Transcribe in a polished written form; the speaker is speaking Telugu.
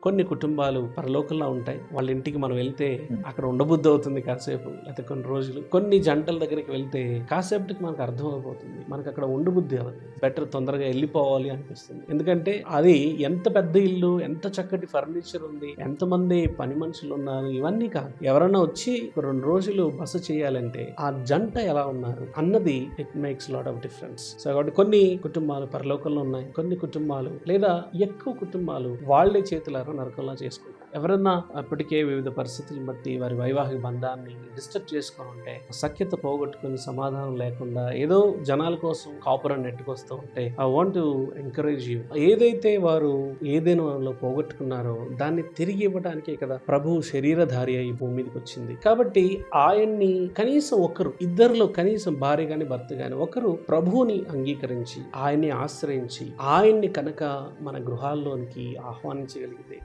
కొన్ని కుటుంబాలు పరలోకంలో ఉంటాయి. వాళ్ళ ఇంటికి మనం వెళ్తే అక్కడ ఉండబుద్ధి అవుతుంది కాసేపు, లేకపోతే కొన్ని రోజులు. కొన్ని జంటల దగ్గరికి వెళ్తే కాసేపటికి మనకు అర్థమైపోతుంది, మనకు అక్కడ ఉండబుద్ధి అవ్వదు, బెటర్ తొందరగా వెళ్ళిపోవాలి అనిపిస్తుంది. ఎందుకంటే అది ఎంత పెద్ద ఇల్లు, ఎంత చక్కటి ఫర్నిచర్ ఉంది, ఎంతమంది పని మనుషులు ఉన్నారు, ఇవన్నీ కాదు. ఎవరైనా వచ్చి 2 రోజులు బస చేయాలంటే ఆ జంట ఎలా ఉన్నారు అన్నది it makes lot of difference. So కాబట్టి కొన్ని కుటుంబాలు పరలోకంలో ఉన్నాయి, కొన్ని కుటుంబాలు లేదా ఎక్కువ కుటుంబాలు వాళ్ళే చేతులారా నరకంలా చేసుకుంటారు. ఎవరన్నా అప్పటికే వివిధ పరిస్థితులను బట్టి వారి వైవాహిక బంధాన్ని డిస్టర్బ్ చేసుకొని ఉంటే, సఖ్యత పోగొట్టుకుని సమాధానం లేకుండా ఏదో జనాల కోసం కాపురం నెట్టుకొస్తూ ఉంటే, I want to encourage you. ఏదైతే వారు ఏదైనా పోగొట్టుకున్నారో దాన్ని తిరిగి ఇవ్వడానికే కదా ప్రభు శరీరధారి అయి భూమి మీదకి వచ్చింది. కాబట్టి ఆయన్ని కనీసం ఒకరు, ఇద్దరిలో కనీసం భార్య గాని భర్త గాని ఒకరు ప్రభువుని అంగీకరించి ఆయన్ని ఆశ్రయించి ఆయన్ని కనుక మన గృహాల్లోనికి ఆహ్వానించగలిగితే